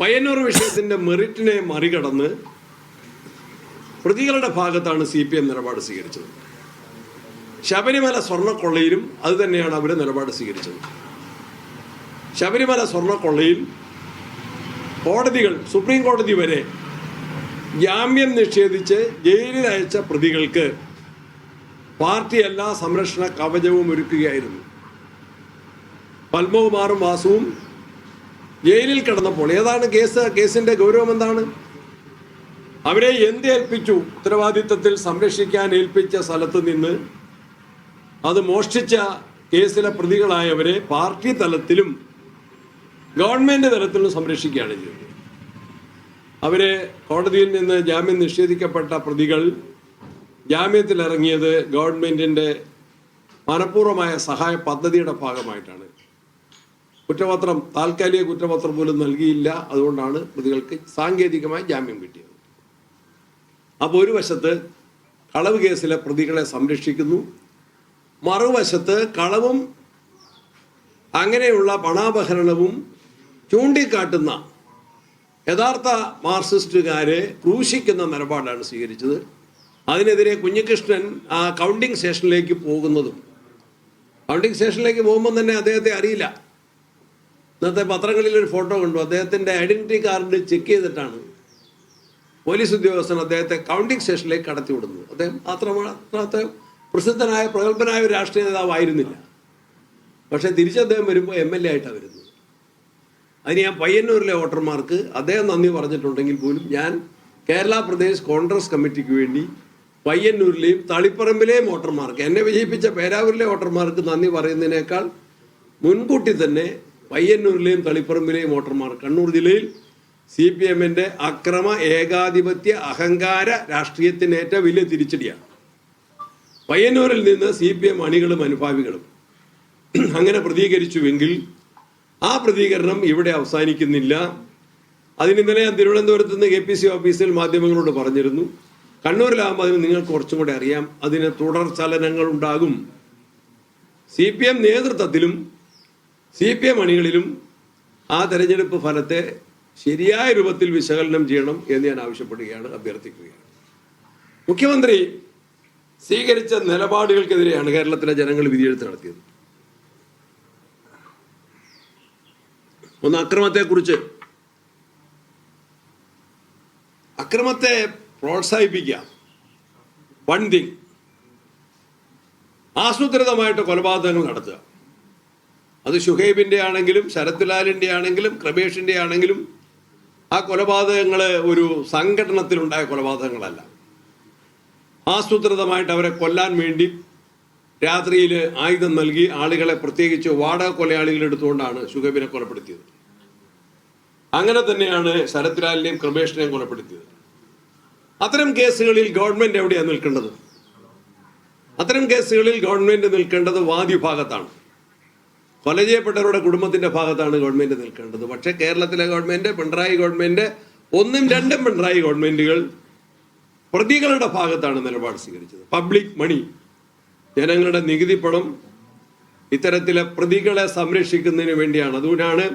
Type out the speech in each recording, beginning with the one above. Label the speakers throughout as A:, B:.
A: പയ്യന്നൂർ വിഷയത്തിൻ്റെ മെറിറ്റിനെ മറികടന്ന് പ്രതികളുടെ ഭാഗത്താണ് CPM നിലപാട് സ്വീകരിച്ചത്. ശബരിമല സ്വർണ്ണക്കൊള്ളയിലും അത് തന്നെയാണ് അവർ നിലപാട് സ്വീകരിച്ചത്. ശബരിമല സ്വർണ്ണക്കൊള്ളയിൽ കോടതികൾ, സുപ്രീം കോടതി വരെ ജാമ്യം നിഷേധിച്ച് ജയിലിൽ അയച്ച പ്രതികൾക്ക് പാർട്ടി എല്ലാ സംരക്ഷണ കവചവും ഒരുക്കുകയായിരുന്നു. പത്മകുമാറും വാസുവും ജയിലിൽ കിടന്നപ്പോൾ ഏതാണ് കേസിന്റെ ഗൗരവം എന്താണ്? അവരെ ഏൽപ്പിച്ചു? ഉത്തരവാദിത്തത്തിൽ സംരക്ഷിക്കാൻ ഏൽപ്പിച്ച സ്ഥലത്ത് നിന്ന് അത് മോഷ്ടിച്ച കേസിലെ പ്രതികളായവരെ പാർട്ടി തലത്തിലും ഗവൺമെന്റ് തലത്തിലും സംരക്ഷിക്കുകയാണ് ചെയ്തത്. അവരെ കോടതിയിൽ നിന്ന് ജാമ്യം നിഷേധിക്കപ്പെട്ട പ്രതികൾ ജാമ്യത്തിലിറങ്ങിയത് ഗവൺമെന്റിന്റെ മനഃപൂർവമായ സഹായ പദ്ധതിയുടെ ഭാഗമായിട്ടാണ്. കുറ്റപത്രം, താൽക്കാലിക കുറ്റപത്രം പോലും നൽകിയില്ല. അതുകൊണ്ടാണ് പ്രതികൾക്ക് സാങ്കേതികമായി ജാമ്യം കിട്ടിയത്. അപ്പോൾ ഒരു വശത്ത് കളവ് കേസിലെ പ്രതികളെ സംരക്ഷിക്കുന്നു, മറുവശത്ത് കളവും അങ്ങനെയുള്ള പണാപഹരണവും ചൂണ്ടിക്കാട്ടുന്ന യഥാർത്ഥ മാർക്സിസ്റ്റുകാരെ ക്രൂശിക്കുന്ന നിലപാടാണ് സ്വീകരിച്ചത്. അതിനെതിരെ കുഞ്ഞികൃഷ്ണൻ ആ കൗണ്ടിങ് സ്റ്റേഷനിലേക്ക് പോകുന്നതും, കൗണ്ടിങ് സ്റ്റേഷനിലേക്ക് പോകുമ്പോൾ തന്നെ അദ്ദേഹത്തെ അറിയില്ല. ഇന്നത്തെ പത്രങ്ങളിൽ ഒരു ഫോട്ടോ കണ്ടു. അദ്ദേഹത്തിൻ്റെ ഐഡന്റിറ്റി കാർഡ് ചെക്ക് ചെയ്തിട്ടാണ് പോലീസ് ഉദ്യോഗസ്ഥൻ അദ്ദേഹത്തെ കൗണ്ടിങ് സ്റ്റേഷനിലേക്ക് കടത്തിവിടുന്നത്. അദ്ദേഹം അത്രമാത്രത്തെ പ്രസിദ്ധനായ പ്രഗത്ഭനായ ഒരു രാഷ്ട്രീയ നേതാവായിരുന്നില്ല. പക്ഷേ തിരിച്ചദ്ദേഹം വരുമ്പോൾ MLA ആയിട്ടാണ് വരുന്നത്. അതിന് ഞാൻ പയ്യന്നൂരിലെ വോട്ടർമാർക്ക് അദ്ദേഹം നന്ദി പറഞ്ഞിട്ടുണ്ടെങ്കിൽ പോലും ഞാൻ കേരള പ്രദേശ് കോൺഗ്രസ് കമ്മിറ്റിക്ക് വേണ്ടി പയ്യന്നൂരിലെയും തളിപ്പറമ്പിലെയും വോട്ടർമാർക്ക്, എന്നെ വിജയിപ്പിച്ച പേരാവൂരിലെ വോട്ടർമാർക്ക് നന്ദി പറയുന്നതിനേക്കാൾ മുൻകൂട്ടി തന്നെ പയ്യന്നൂരിലെയും തളിപ്പറമ്പിലെയും വോട്ടർമാർ, കണ്ണൂർ ജില്ലയിൽ CPMന്റെ അക്രമ ഏകാധിപത്യ അഹങ്കാര രാഷ്ട്രീയത്തിനേറ്റ വലിയ തിരിച്ചടിയാണ്. പയ്യന്നൂരിൽ നിന്ന് CPM അണികളും അനുഭാവികളും അങ്ങനെ പ്രതികരിച്ചുവെങ്കിൽ ആ പ്രതികരണം ഇവിടെ അവസാനിക്കുന്നില്ല. അതിന് ഇന്നലെ ഞാൻ തിരുവനന്തപുരത്ത് നിന്ന് KPC ഓഫീസിൽ മാധ്യമങ്ങളോട് പറഞ്ഞിരുന്നു. കണ്ണൂരിലാകുമ്പോൾ അതിന് നിങ്ങൾക്ക് കുറച്ചും കൂടെ അറിയാം. അതിന് തുടർ ചലനങ്ങൾ ഉണ്ടാകും. CPM നേതൃത്വത്തിലും CPM അണികളിലും ആ തെരഞ്ഞെടുപ്പ് ഫലത്തെ ശരിയായ രൂപത്തിൽ വിശകലനം ചെയ്യണം എന്ന് ഞാൻ ആവശ്യപ്പെടുകയാണ്, അഭ്യർത്ഥിക്കുകയാണ്. മുഖ്യമന്ത്രി സ്വീകരിച്ച നിലപാടുകൾക്കെതിരെയാണ് കേരളത്തിലെ ജനങ്ങൾ വിധിയെഴുത്ത് നടത്തിയത്. ഒന്ന്, അക്രമത്തെക്കുറിച്ച്. അക്രമത്തെ പ്രോത്സാഹിപ്പിക്കുക, വൺ തിങ്. ആസൂത്രിതമായിട്ട് കൊലപാതകങ്ങൾ നടത്തുക, അത് ഷുഹൈബിൻ്റെ ആണെങ്കിലും ശരത് ലാലിൻ്റെ ആണെങ്കിലും കൃപേഷിൻ്റെ ആണെങ്കിലും ആ കൊലപാതകങ്ങൾ ഒരു സംഘടനത്തിലുണ്ടായ കൊലപാതകങ്ങളല്ല. ആസൂത്രിതമായിട്ട് അവരെ കൊല്ലാൻ വേണ്ടി രാത്രിയിൽ ആയുധം നൽകി ആളുകളെ, പ്രത്യേകിച്ച് വാടക കൊലയാളികൾ എടുത്തുകൊണ്ടാണ് ഷുഹൈബിനെ കൊലപ്പെടുത്തിയത്. അങ്ങനെ തന്നെയാണ് ശരത് ലാലിനെയും കൃപേഷിനെയും കൊലപ്പെടുത്തിയത്. അത്തരം കേസുകളിൽ ഗവൺമെന്റ് എവിടെയാണ് നിൽക്കേണ്ടത്? അത്തരം കേസുകളിൽ ഗവൺമെന്റ് നിൽക്കേണ്ടത് വാദിഭാഗത്താണ്. കൊല ചെയ്യപ്പെട്ടവരുടെ കുടുംബത്തിന്റെ ഭാഗത്താണ് ഗവൺമെന്റ് നിൽക്കേണ്ടത്. പക്ഷേ കേരളത്തിലെ ഗവൺമെന്റ്, പിണറായി ഗവൺമെന്റ്, ഒന്നും രണ്ടും പിണറായി ഗവൺമെന്റുകൾ പ്രതികളുടെ ഭാഗത്താണ് നിലപാട് സ്വീകരിച്ചത്. പബ്ലിക് മണി, ജനങ്ങളുടെ നികുതി പണം ഇത്തരത്തിലെ പ്രതികളെ സംരക്ഷിക്കുന്നതിന് വേണ്ടിയാണ്. അതുകൊണ്ടാണ്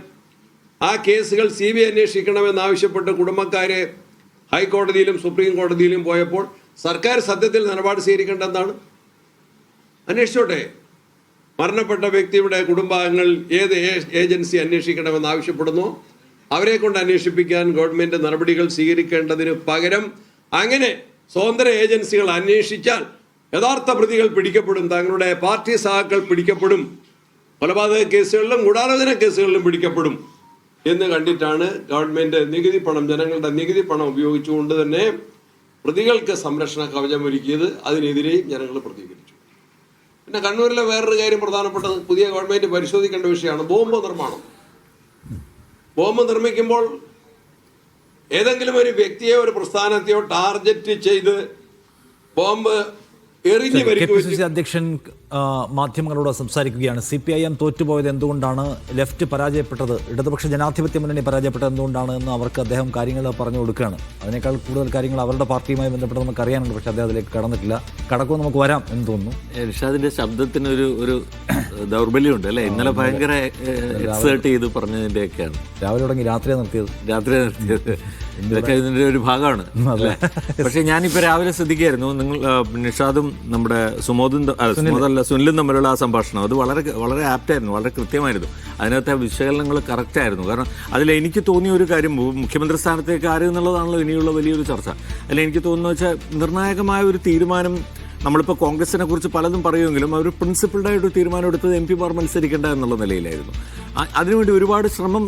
A: ആ കേസുകൾ CBI അന്വേഷിക്കണമെന്നാവശ്യപ്പെട്ട് കുടുംബക്കാരെ ഹൈക്കോടതിയിലും സുപ്രീം കോടതിയിലും പോയപ്പോൾ സർക്കാർ സത്യത്തിൽ നിലപാട് സ്വീകരിക്കേണ്ടതാണ്. അന്വേഷിച്ചോട്ടെ. മരണപ്പെട്ട വ്യക്തിയുടെ കുടുംബാംഗങ്ങൾ ഏത് ഏജൻസി അന്വേഷിക്കണമെന്ന് ആവശ്യപ്പെടുന്നു അവരെ കൊണ്ട് അന്വേഷിപ്പിക്കാൻ ഗവൺമെന്റ് നടപടികൾ സ്വീകരിക്കേണ്ടതിന് പകരം അങ്ങനെ സ്വതന്ത്ര ഏജൻസികൾ അന്വേഷിച്ചാൽ യഥാർത്ഥ പ്രതികൾ പിടിക്കപ്പെടും, തങ്ങളുടെ പാർട്ടി സഹാക്കൾ പിടിക്കപ്പെടും, കൊലപാതക കേസുകളിലും ഗൂഢാലോചന കേസുകളിലും പിടിക്കപ്പെടും എന്ന് കണ്ടിട്ടാണ് ഗവൺമെന്റ് നികുതി പണം, ജനങ്ങളുടെ നികുതി പണം ഉപയോഗിച്ചുകൊണ്ട് തന്നെ പ്രതികൾക്ക് സംരക്ഷണ കവചം ഒരുക്കിയത്. അതിനെതിരെയും ജനങ്ങൾ പ്രതികരിച്ചു. പിന്നെ കണ്ണൂരിലെ വേറൊരു കാര്യം പ്രധാനപ്പെട്ടത്, പുതിയ ഗവൺമെന്റ് പരിശോധിക്കേണ്ട വിഷയമാണ് ബോംബ് നിർമ്മാണം. ബോംബ് നിർമ്മിക്കുമ്പോൾ ഏതെങ്കിലും ഒരു വ്യക്തിയോ ഒരു പ്രസ്ഥാനത്തെയോ ടാർഗറ്റ് ചെയ്ത് ബോംബ് എറിഞ്ഞ് പരിക്ക്
B: KPCC അധ്യക്ഷൻ മാധ്യമങ്ങളോട് സംസാരിക്കുകയാണ്. CPIM തോറ്റുപോയത് എന്തുകൊണ്ടാണ്, ലെഫ്റ്റ് പരാജയപ്പെട്ടത്, ഇടതുപക്ഷ ജനാധിപത്യ മുന്നണി പരാജയപ്പെട്ടത് എന്തുകൊണ്ടാണ് എന്ന് അവർക്ക് അദ്ദേഹം കാര്യങ്ങൾ പറഞ്ഞു കൊടുക്കുകയാണ്. അതിനേക്കാൾ കൂടുതൽ കാര്യങ്ങൾ അവരുടെ പാർട്ടിയുമായി ബന്ധപ്പെട്ട് നമുക്ക് അറിയാനുണ്ട്. പക്ഷേ അദ്ദേഹം അതിലേക്ക് കടന്നിട്ടില്ല. കടക്കും നമുക്ക് വരാം എന്ന് തോന്നുന്നു.
C: ഇർഷാദിന്റെ ശബ്ദത്തിന് ഒരു ദൗർബല്യമുണ്ട് അല്ലേ? ഇന്നലെ ഭയങ്കര എക്സേർട്ട് ചെയ്ത് പറഞ്ഞതിൻ്റെയൊക്കെയാണ്.
B: രാവിലെ തുടങ്ങി രാത്രിയാണ് നിർത്തിയത്.
C: ഇതൊക്കെ ഇതിൻ്റെ ഒരു ഭാഗമാണ് അല്ലേ? പക്ഷേ ഞാനിപ്പോൾ രാവിലെ ശ്രദ്ധിക്കുകയായിരുന്നു, നിങ്ങൾ നിഷാദും നമ്മുടെ സുനിലും തമ്മിലുള്ള ആ സംഭാഷണം അത് വളരെ വളരെ ആപ്റ്റായിരുന്നു, വളരെ കൃത്യമായിരുന്നു. അതിനകത്തെ വിശകലനങ്ങൾ കറക്റ്റായിരുന്നു. കാരണം അതിൽ എനിക്ക് തോന്നിയ ഒരു കാര്യം, മുഖ്യമന്ത്രി സ്ഥാനത്തേക്ക് ആര് എന്നുള്ളതാണല്ലോ ഇനിയുള്ള വലിയൊരു ചർച്ച. അതിൽ എനിക്ക് തോന്നുന്നത് വെച്ചാൽ നിർണായകമായ ഒരു തീരുമാനം, നമ്മളിപ്പോൾ കോൺഗ്രസിനെ കുറിച്ച് പലതും പറയുമെങ്കിലും അവർ പ്രിൻസിപ്പിൾഡായിട്ടൊരു തീരുമാനം എടുത്തത് MP മാർ മത്സരിക്കേണ്ട എന്നുള്ള നിലയിലായിരുന്നു. അതിനുവേണ്ടി ഒരുപാട് ശ്രമം,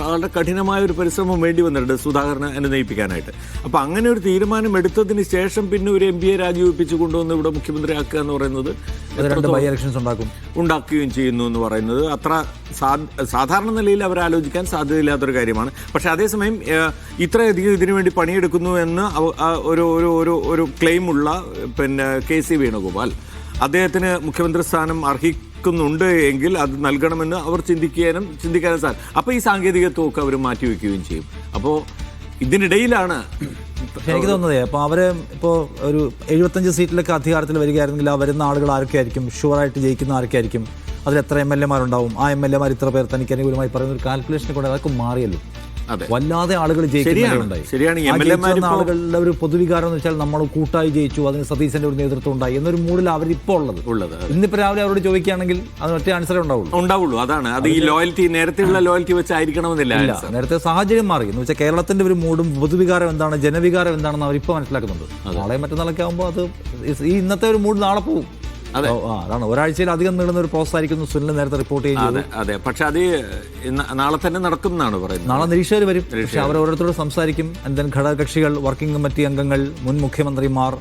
C: വളരെ കഠിനമായ ഒരു പരിശ്രമം വേണ്ടി വന്നിട്ടുണ്ട് സുധാകരനെ അനുനയിപ്പിക്കാനായിട്ട്. അപ്പോൾ അങ്ങനെ ഒരു തീരുമാനം എടുത്തതിന് ശേഷം പിന്നെ ഒരു MP രാജിവെപ്പിച്ച് കൊണ്ടുവന്ന് ഇവിടെ മുഖ്യമന്ത്രിയാക്കുക എന്ന് പറയുന്നത് ഉണ്ടാക്കുകയും ചെയ്യുന്നു എന്ന് പറയുന്നത് അത്ര സാധാരണ നിലയിൽ അവരാലോചിക്കാൻ സാധ്യതയില്ലാത്തൊരു കാര്യമാണ്. പക്ഷെ അതേസമയം ഇത്രയധികം ഇതിനുവേണ്ടി പണിയെടുക്കുന്നു എന്ന് ഒരു ക്ലെയിമുള്ള പിന്നെ KC വേണുഗോപാൽ, അദ്ദേഹത്തിന് മുഖ്യമന്ത്രി സ്ഥാനം അർഹിക്കുന്നുണ്ട് എങ്കിൽ അത് നൽകണമെന്ന് അവർ ചിന്തിക്കാനും സാധിക്കും. അപ്പോൾ ഈ സാങ്കേതികത്വമൊക്കെ അവർ മാറ്റിവെക്കുകയും ചെയ്യും. അപ്പോൾ ഇതിനിടയിലാണ്
B: എനിക്ക് തോന്നുന്നത്, അപ്പോൾ അവര് ഇപ്പോൾ ഒരു 75 സീറ്റിലൊക്കെ അധികാരത്തിൽ വരികയായിരുന്നെങ്കിൽ ആ വരുന്ന ആളുകൾ ആരൊക്കെയായിരിക്കും, ഷുവറായിട്ട് ജയിക്കുന്ന ആരൊക്കെയായിരിക്കും, അതിൽ എത്ര MLA മാരുണ്ടാവും, ആ MLA മാർ ഇത്ര പേർ തനിക്ക് അനുകൂലമായി പറയുന്ന ഒരു കാൽക്കുലേഷനെ കൂടെ അതൊക്കെ മാറിയല്ലോ. വല്ലാതെ ആളുകൾ ജയിക്കുന്നുണ്ടായി. ആളുകളുടെ ഒരു പൊതുവികാരം എന്ന് വെച്ചാൽ നമ്മൾ കൂട്ടായി ജയിച്ചു, അതിന് സതീശന്റെ ഒരു നേതൃത്വം ഉണ്ടായി എന്നൊരു മൂഡിൽ അവരിപ്പോൾ ഉള്ളത്. ഇന്നിപ്പോ രാവിലെ അവരോട് ചോദിക്കുകയാണെങ്കിൽ അത് ഒറ്റ ആൻസറേ ഉണ്ടാവുള്ളൂ.
C: അതാണ് അത് ഈ ലോയൽറ്റി, നേരത്തെയുള്ള ലോയൽറ്റി വെച്ചായിരിക്കണമെന്നില്ല.
B: നേരത്തെ സാഹചര്യം മാറി എന്ന് വെച്ചാൽ കേരളത്തിന്റെ ഒരു മൂഡും പൊതുവികാരം എന്താണ്, ജനവികാരം എന്താണെന്ന് അവരിപ്പോൾ മനസ്സിലാക്കുന്നുണ്ട്. നാളെ മറ്റന്നാളൊക്കെ ആകുമ്പോൾ അത് ഈ ഇന്നത്തെ ഒരു മൂഡ് നാളെ പോകും. അതാണ് ഒരാഴ്ചയിൽ അധികം നീളുന്ന ഒരു പ്രോസസ് ആയിരിക്കും സുനിൽ നേരത്തെ റിപ്പോർട്ട് ചെയ്യുന്നത്.
C: അതെ, പക്ഷെ അത് നാളെ തന്നെ നടക്കുമെന്നാണ് പറയുന്നത്.
B: നാളെ നിരീക്ഷകർ വരും, പക്ഷെ അവർ ഓരോരുത്തരോട് സംസാരിക്കും. ഘടകകക്ഷികൾ, വർക്കിംഗ് കമ്മിറ്റി അംഗങ്ങൾ, മുൻ മുഖ്യമന്ത്രിമാർ,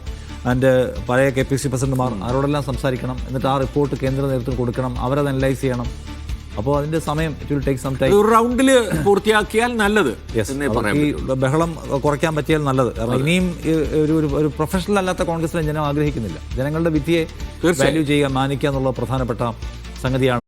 B: അതിൻ്റെ പഴയ KPCC പ്രസിഡന്റുമാർ, അവരോടെല്ലാം സംസാരിക്കണം. എന്നിട്ട് ആ റിപ്പോർട്ട് കേന്ദ്ര നേതൃത്വം കൊടുക്കണം, അവരത് അനലൈസ് ചെയ്യണം. അപ്പോൾ അതിന്റെ സമയം it will take some time.
C: ഒരു റൗണ്ടിൽ പൂർത്തിയാക്കിയാൽ നല്ലത്,
B: ഈ ബഹളം കുറയ്ക്കാൻ പറ്റിയാൽ നല്ലത്. കാരണം ഇനിയും ഒരു പ്രൊഫഷണൽ അല്ലാത്ത കോൺഗ്രസിനെ ജനം ആഗ്രഹിക്കുന്നില്ല. ജനങ്ങളുടെ വിധിയെ വാല്യൂ ചെയ്യുക, മാനിക്കുക എന്നുള്ള പ്രധാനപ്പെട്ട സംഗതിയാണ്.